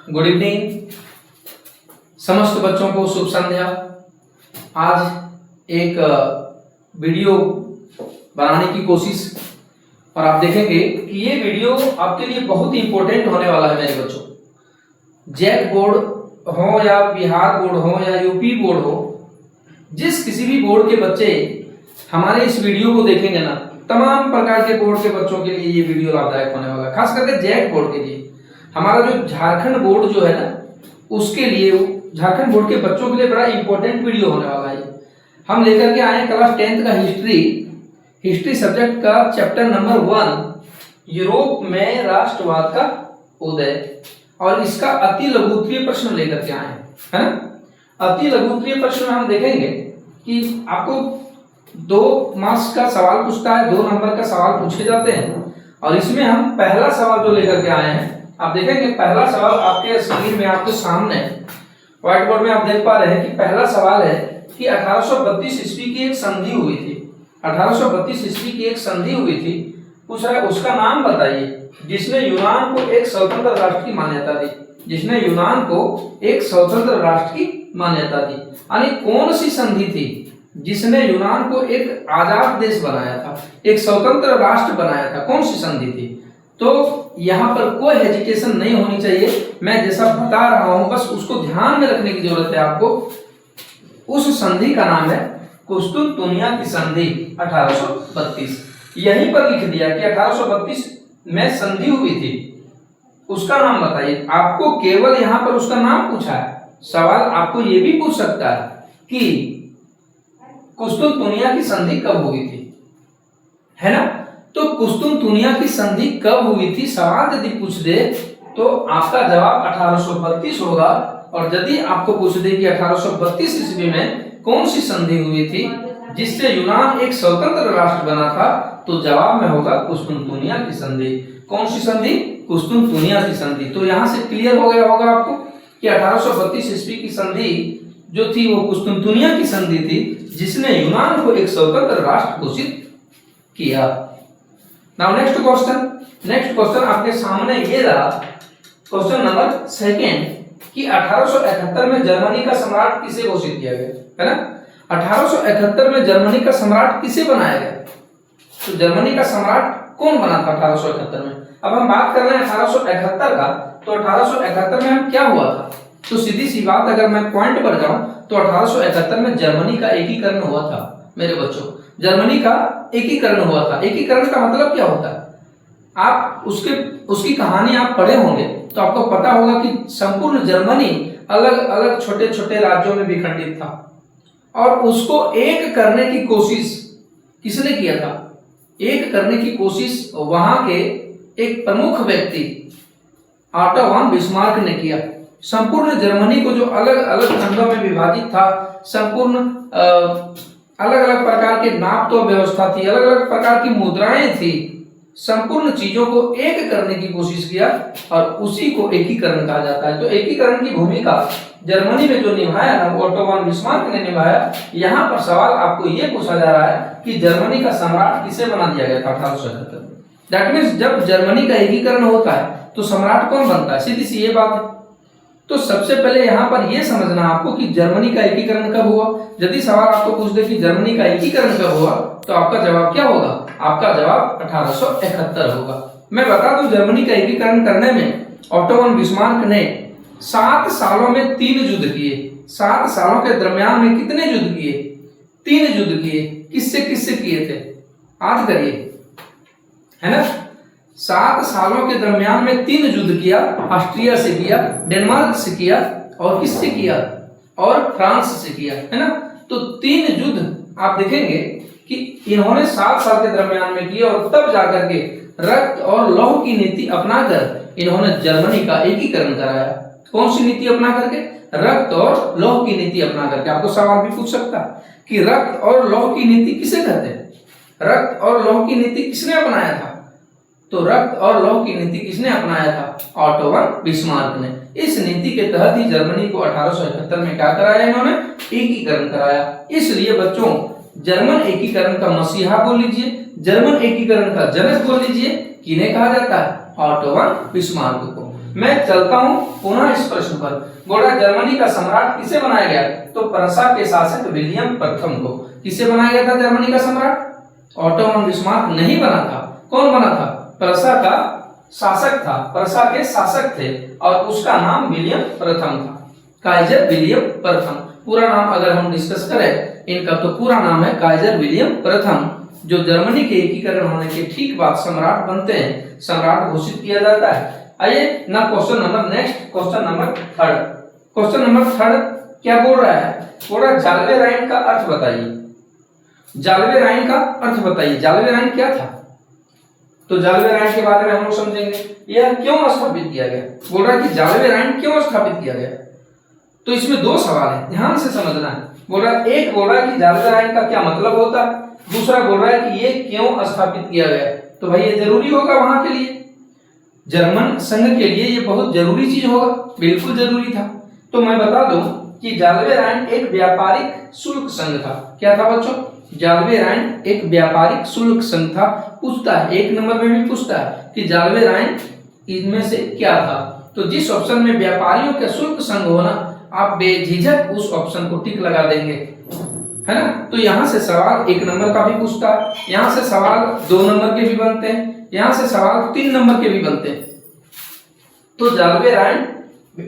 Good evening समस्त बच्चों को शुभ संध्या। आज एक वीडियो बनाने की कोशिश और आप देखेंगे कि ये वीडियो आपके लिए बहुत ही इंपॉर्टेंट होने वाला है मेरे बच्चों। जैक बोर्ड हो या बिहार बोर्ड हो या यूपी बोर्ड हो, जिस किसी भी बोर्ड के बच्चे हमारे इस वीडियो को देखेंगे ना, तमाम प्रकार के बोर्ड के बच्चों के लिए ये वीडियो लाभदायक होने वाला है। खास करके जैक बोर्ड के लिए, हमारा जो झारखंड बोर्ड जो है ना, उसके लिए, झारखंड बोर्ड के बच्चों के लिए बड़ा इंपॉर्टेंट वीडियो होने वाला है। हम लेकर के आए क्लास 10th का हिस्ट्री सब्जेक्ट का चैप्टर नंबर 1 यूरोप में राष्ट्रवाद का उदय, और इसका अति लघुत्तरीय प्रश्न लेकर के आए हैं। अति लघुत्तरीय प्रश्न में हम देखेंगे कि आपको 2 मार्क्स का सवाल पूछता है, 2 नंबर का सवाल पूछे जाते हैं, और इसमें हम पहला सवाल जो लेकर के आए हैं, आप देखेंगे पहला सवाल आपके स्क्रीन में आपके सामने व्हाइट बोर्ड में आप देख पा रहे हैं कि पहला सवाल है कि 1832 ईस्वी की एक संधि हुई थी। 1832 ईस्वी की एक संधि हुई थी, पूछ रहा है उसका नाम बताइए जिसने यूनान को एक स्वतंत्र राष्ट्र की मान्यता दी। जिसने यूनान को एक स्वतंत्र राष्ट्र की मान्यता दी, यानी कौन सी संधि थी जिसने यूनान को एक आजाद देश बनाया था, एक स्वतंत्र राष्ट्र बनाया था, कौन सी संधि थी? तो यहाँ पर कोई हेजिटेशन नहीं होनी चाहिए, मैं जैसा बता रहा हूं बस उसको ध्यान में रखने की जरूरत है आपको। उस संधि का नाम है कुस्तुनतुनिया की संधि 1832। यहीं पर लिख दिया कि 1832 में संधि हुई थी, उसका नाम बताइए। आपको केवल यहाँ पर उसका नाम पूछा है। सवाल आपको ये भी पूछ सकता है कि कुस्तुनतुनिया की संधि कब हुई थी, है ना? तो कुस्तुनतुनिया की संधि कब हुई थी सवाल यदि पूछ दे तो आपका जवाब 1832 होगा। और यदि आपको पूछ दे कि 1832 ईस्वी में कौन सी संधि हुई थी जिससे यूनान एक स्वतंत्र राष्ट्र बना था, तो जवाब में होगा कुस्तुनतुनिया की संधि। कौन सी संधि? कुस्तुनतुनिया की संधि। तो यहां से क्लियर हो गया होगा आपको कि 1832 ईस्वी की संधि जो थी वो कुस्तुनतुनिया की संधि थी, जिसने यूनान को एक स्वतंत्र राष्ट्र घोषित किया। नाउ नेक्स्ट क्वेश्चन आपके सामने ये रहा, क्वेश्चन नंबर 2 कि 1871 में जर्मनी का सम्राट किसे घोषित किया गया, है ना? 1871 में जर्मनी का सम्राट किसे बनाया गया? तो जर्मनी का सम्राट कौन बना था 1871 में? अब हम बात कर रहे हैं 1871 का, तो 1871 में हम क्या हुआ था? तो सीधी सी बात, अगर मैं पॉइंट पर जाऊं तो 1871 में जर्मनी का एकीकरण हुआ था मेरे बच्चों। जर्मनी का एकीकरण हुआ था। एकीकरण का मतलब क्या होता है? आप उसकी कहानी आप पढ़े होंगे तो आपको पता होगा कि संपूर्ण जर्मनी अलग अलग छोटे छोटे राज्यों में विखंडित था, और उसको एक करने की कोशिश किसने किया था? एक करने की कोशिश वहां के एक प्रमुख व्यक्ति ऑटो वन बिस्मार्क ने किया। संपूर्ण जर्मनी को जो अलग अलग खंडों में विभाजित था, संपूर्ण अलग अलग प्रकार के नाप तो व्यवस्था थी, अलग अलग प्रकार की मुद्राएं थी, संपूर्ण चीजों को एक करने की कोशिश किया, और उसी को एकीकरण कहा जाता है। तो एकीकरण की भूमिका जर्मनी में जो निभाया ना, वो ऑटो वन बिस्मार्क ने निभाया। यहाँ पर सवाल आपको ये पूछा जा रहा है कि जर्मनी का सम्राट किसे बना दिया गया था 1871 में? दैट मीन्स जब जर्मनी का एकीकरण होता है तो सम्राट कौन बनता है? सीधी सी ये बात है। तो सबसे पहले यहाँ पर यह समझना आपको कि जर्मनी का एकीकरण कब हुआ। यदि सवाल आपको पूछ दे कि जर्मनी का एकीकरण कब हुआ, तो आपका जवाब क्या होगा? आपका जवाब 1871 होगा। मैं बता दूं, जर्मनी का एकीकरण करने में ऑटो वन बिस्मार्क ने 7 सालों में 3 युद्ध किए। 7 सालों के दरमियान में कितने युद्ध किए? 3 युद्ध किए। किससे किससे किए थे? याद करिए, है ना? 7 सालों के दरमियान में 3 युद्ध किया। ऑस्ट्रिया से किया, डेनमार्क से किया, और किससे किया? और फ्रांस से किया, है ना? तो 3 युद्ध आप देखेंगे कि इन्होंने 7 साल के दरमियान में किए, और तब जाकर के रक्त और लौह की नीति अपनाकर इन्होंने जर्मनी का एकीकरण कराया। कौन सी नीति अपना करके? रक्त और लौह की नीति अपना करके। आपको सवाल भी पूछ सकता है कि रक्त और लौह की नीति किसे कहते हैं? रक्त और लौह की नीति किसने अपनाया था? तो रक्त और लौह की नीति किसने अपनाया था? ऑटो वन बिस्मार्क ने। इस नीति के तहत ही जर्मनी को 1871 में क्या कराया? इन्होंने एकीकरण कराया। इसलिए बच्चों, जर्मन एकीकरण का मसीहा बोल लीजिए, जर्मन एकीकरण का जनक बोल लीजिए किन्हें कहा जाता है? ऑटो वन बिस्मार्क को। मैं चलता हूं पुनः इस प्रश्न पर। बोला जर्मनी का सम्राट किसे बनाया गया? तो प्रशा के शासक विलियम प्रथम को। किसे बनाया गया था जर्मनी का सम्राट? ऑटो वन बिस्मार्क नहीं बना था। कौन बना था? प्रशा का शासक था, प्रशा के शासक थे और उसका नाम विलियम प्रथम था, काइजर विलियम प्रथम। पूरा नाम अगर हम डिस्कस करें इनका तो पूरा नाम है काइजर विलियम प्रथम, जो जर्मनी के एकीकरण होने के ठीक बाद सम्राट बनते हैं, सम्राट घोषित किया जाता है। आइए ना question number next, question number third. Question number third क्या बोल रहा है? बोल रहा है जाल्वे राइन का अर्थ बताइए। जाल्वे राइन का अर्थ बताइए। जाल्वे राइन क्या था? तो जाल्वे राइन के बारे में हम लोग समझेंगे। यह क्यों स्थापित किया गया? बोल रहा है कि जाल्वे राइन क्यों स्थापित किया गया? तो इसमें दो सवाल है, ध्यान से समझना है। बोल रहा है, एक बोल रहा है कि जाल्वे राइन का क्या मतलब होता है, दूसरा बोल रहा है कि ये क्यों स्थापित किया गया। तो भाई ये जरूरी होगा वहां के लिए, जर्मन संघ के लिए ये बहुत जरूरी चीज होगा, बिल्कुल जरूरी था। तो मैं बता दूं कि जाल्वे राइन एक व्यापारिक शुल्क संघ था। क्या था बच्चों? जाल्वे राइन एक व्यापारिक शुल्क संघ था। पूछता है, एक नंबर में भी पूछता है कि जाल्वे राइन इनमें से क्या था। तो जिस ऑप्शन में व्यापारियों के शुल्क संघ हो ना, आप बेझिझक उस ऑप्शन को टिक लगा देंगे, है ना। तो यहाँ से सवाल एक नंबर का भी पूछता है, यहाँ से सवाल 2 नंबर के भी बनते हैं, यहाँ से सवाल 3 नंबर के भी बनते हैं। तो जाल्वे राइन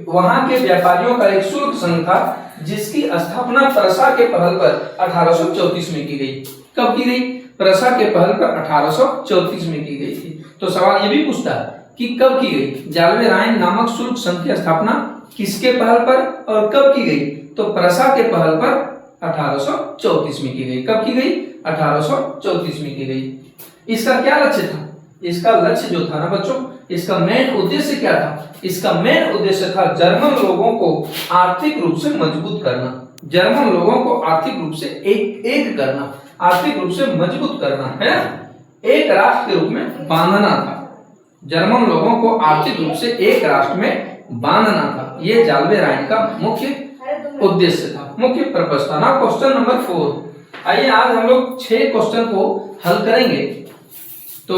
वहां के व्यापारियों का एक शुल्क संघ था जिसकी स्थापना प्रशा के पहल पर 1834 में की गई। कब की गई? प्रशा के पहल पर 1834 में की गई थी। तो सवाल ये भी पूछता है कि कब की गई? जाल्वे राइन नामक शुल्क संघ की स्थापना किसके पहल पर और कब की गई? तो प्रशा के पहल पर 1834 में की गई। कब की गई? 1834 में की गई। इसका क्या लक्ष्य था? इसका लक्ष्य जो था ना बच्चों, इसका मेन उद्देश्य क्या था? इसका मेन उद्देश्य था जर्मन लोगों को आर्थिक रूप से मजबूत करना, जर्मन लोगों को आर्थिक रूप से एक करना, आर्थिक रूप से मजबूत करना, है एक राष्ट्र के रूप में बांधना था। जर्मन लोगों को आर्थिक रूप से एक राष्ट्र में बांधना था। यह जाल्वे राइन का मुख्य उद्देश्य था, मुख्य पर्पस था ना। Question number 4। आइए आज हम लोग 6 क्वेश्चन को हल करेंगे। तो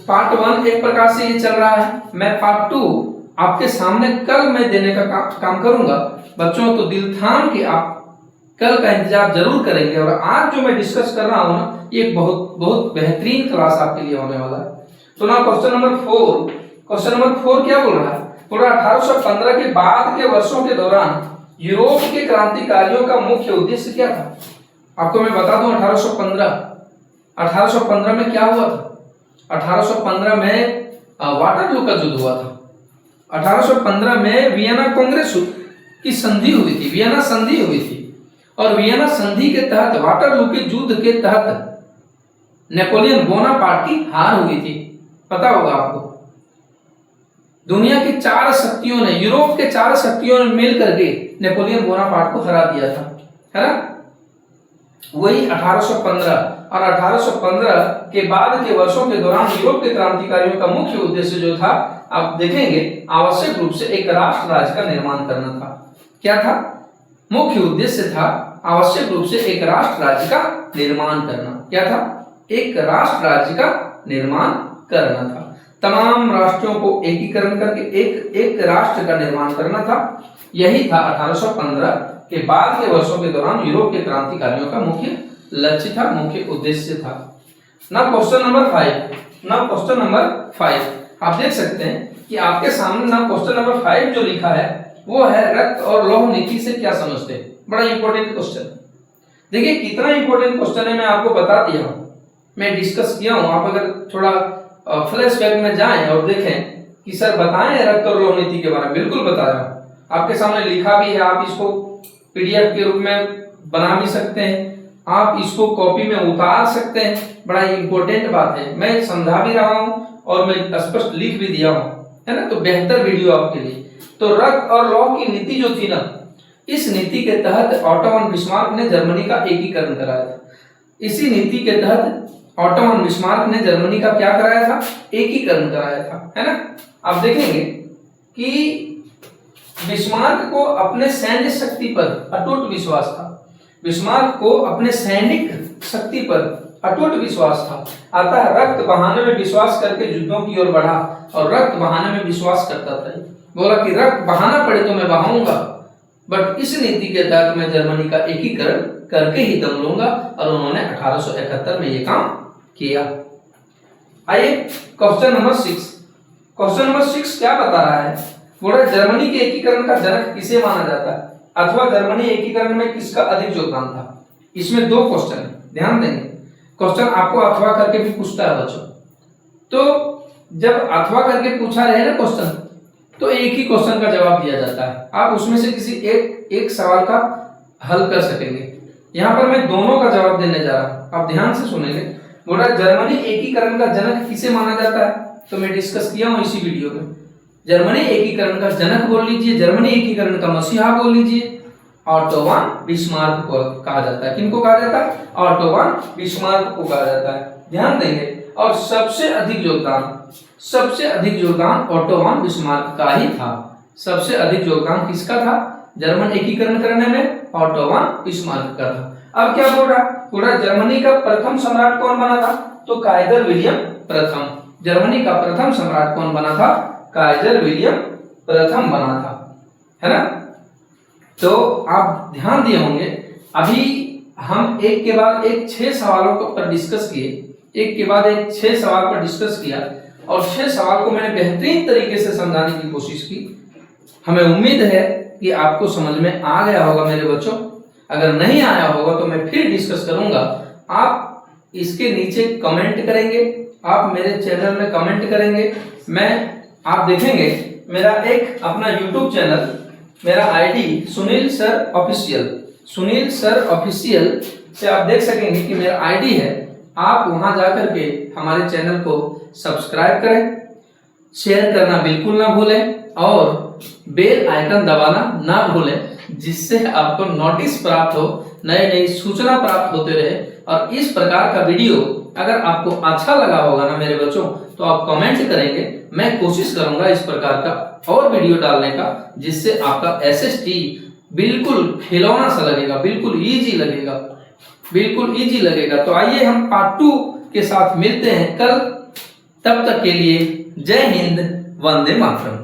पार्ट 1 एक प्रकार से ये चल रहा है। मैं पार्ट 2 आपके सामने कल मैं देने का काम करूंगा बच्चों। तो दिल थाम के आप कल का इंतजार जरूर करेंगे। और आज जो मैं डिस्कस कर रहा हूं ना, ये बहुत बहुत बेहतरीन क्लास आपके लिए होने वाला है। तो ना क्वेश्चन नंबर 4, क्वेश्चन नंबर 4 क्या बोल रहा है? बोल रहा है 1815 के बाद के वर्षों के दौरान यूरोप के क्रांतिकारियों का मुख्य उद्देश्य क्या था? आपको मैं बता दूं 1815 में क्या हुआ था? 1815 में वाटरलू का युद्ध हुआ था। 1815 में वियना कांग्रेस की संधि हुई थी, वियना संधि हुई थी। और वियना संधि के तहत वाटरलू के युद्ध के तहत नेपोलियन बोनापार्ट की हार हुई थी। पता होगा आपको। दुनिया की 4 शक्तियों ने, यूरोप के 4 शक्तियों ने मिल करके नेपोलियन बोनापार्ट को हरा दिया था, है ना। वही 1815 और 1815 के बाद के वर्षों के दौरान यूरोप के क्रांतिकारियों का मुख्य उद्देश्य जो था, आप देखेंगे, आवश्यक रूप से एक राष्ट्र राज्य का निर्माण करना था। क्या था? मुख्य उद्देश्य था आवश्यक रूप से एक राष्ट्र राज्य का निर्माण करना। क्या था? एक राष्ट्र राज्य का निर्माण करना था। तमाम राष्ट्रों को एकीकरण करके एक राष्ट्र का निर्माण करना था। यही था 1815 के बाद के वर्षों के दौरान यूरोप के क्रांतिकारियों का मुख्य लक्ष्य था, मुख्य उद्देश्य था। ना क्वेश्चन नंबर 5 आप देख सकते हैं कि आपके सामने ना क्वेश्चन नंबर 5 जो लिखा है वो है रक्त और लौह नीति से क्या समझते हैं। बड़ा इंपॉर्टेंट क्वेश्चन। देखिए कितना इंपॉर्टेंट क्वेश्चन है, मैं आपको बता दिया हूं, मैं डिस्कस किया हूं। आप अगर थोड़ा फ्लैशबैक में जाएं और देखें कि सर बताएं रक्त और लौह नीति के बारे में, बिल्कुल बताया हूं। आपके सामने लिखा भी है, आप इसको पीडीएफ के रूप में बना भी सकते हैं, आप इसको कॉपी में उतार सकते हैं। बड़ा इंपॉर्टेंट बात है, मैं समझा भी रहा हूं और मैं स्पष्ट लिख भी दिया हूं, है ना। तो बेहतर वीडियो आपके लिए। तो रक्त और लौह की नीति जो थी ना, इस नीति के तहत ऑटो वन बिस्मार्क ने जर्मनी का एकीकरण कराया था। इसी नीति के तहत ऑटो वन बिस्मार्क ने जर्मनी का क्या कराया था? एकीकरण कराया था, है ना। आप देखेंगे कि बिस्मार्क को अपने सैन्य शक्ति पर अटूट विश्वास था। बिस्मार्क को अपने सैनिक शक्ति पर अटूट विश्वास था। अतः रक्त बहाने में विश्वास करके युद्धों की ओर बढ़ा और रक्त बहाने में विश्वास करता था। बोला कि रक्त बहाना पड़े तो मैं बहाऊंगा, बट इस नीति के तहत मैं जर्मनी का एकीकरण करके ही दम लूंगा, और उन्होंने 1871 में ये काम किया। आइए क्वेश्चन नंबर 6। क्वेश्चन नंबर 6 क्या बता रहा है? बोला जर्मनी के एकीकरण का जनक किसे माना जाता है, अथवा जर्मनी एकीकरण में किसका अधिक योगदान था। इसमें 2 क्वेश्चन है, ध्यान देंगे। क्वेश्चन आपको अथवा करके भी पूछता है बच्चों, तो जब अथवा करके पूछा रहे ना क्वेश्चन, तो एक ही क्वेश्चन का जवाब दिया जाता है। आप उसमें से किसी एक सवाल का हल कर सकेंगे। यहाँ पर मैं दोनों का जवाब देने जा रहा हूं, आप ध्यान से सुनेंगे। बोला जर्मनी एकीकरण का जनक किसे माना जाता है, तो मैं डिस्कस किया हूं इसी वीडियो में। जर्मनी एकीकरण का जनक बोल लीजिए, जर्मनी एकीकरण का मसीहा बोल लीजिए, ऑटो वन बिस्मार्क को कहा जाता है। किनको कहा जाता है? ऑटो वन बिस्मार्क को कहा जाता है। ध्यान देंगे। और सबसे अधिक योगदान ऑटो वन बिस्मार्क का ही था। सबसे अधिक योगदान किसका था जर्मन एकीकरण करने में? ऑटो वन बिस्मार्क का था। अब क्या बोल रहा? पूरा जर्मनी का प्रथम सम्राट कौन बना था? तो काइजर विलियम प्रथम। जर्मनी का प्रथम सम्राट कौन बना था? काइजर विलियम प्रथम बना था, है ना। तो आप ध्यान दिए होंगे, अभी हम एक के बाद एक 6 सवालों पर डिस्कस किए, एक के बाद एक 6 सवाल पर डिस्कस किया, और 6 सवाल को मैंने बेहतरीन तरीके से समझाने की कोशिश की। हमें उम्मीद है कि आपको समझ में आ गया होगा मेरे बच्चों। अगर नहीं आया होगा तो मैं फिर डिस्कस करूंगा। आप इसके नीचे कमेंट करेंगे, आप मेरे चैनल में कमेंट करेंगे। आप देखेंगे मेरा एक अपना यूट्यूब चैनल, मेरा आईडी सुनील सर ऑफिशियल से आप देख सकेंगे कि मेरा आईडी है। आप वहां जाकर के हमारे चैनल को सब्सक्राइब करें, शेयर करना बिल्कुल ना भूलें, और बेल आइकन दबाना ना भूलें, जिससे आपको नोटिस प्राप्त हो, नई नई सूचना प्राप्त होते रहे। और इस प्रकार का वीडियो अगर आपको अच्छा लगा होगा ना मेरे बच्चों, तो आप कमेंट करेंगे। मैं कोशिश करूंगा इस प्रकार का और वीडियो डालने का, जिससे आपका एसएसटी बिल्कुल खिलौना सा लगेगा, बिल्कुल इजी लगेगा। तो आइए हम पार्ट 2 के साथ मिलते हैं कल। तब तक के लिए जय हिंद, वंदे मातरम।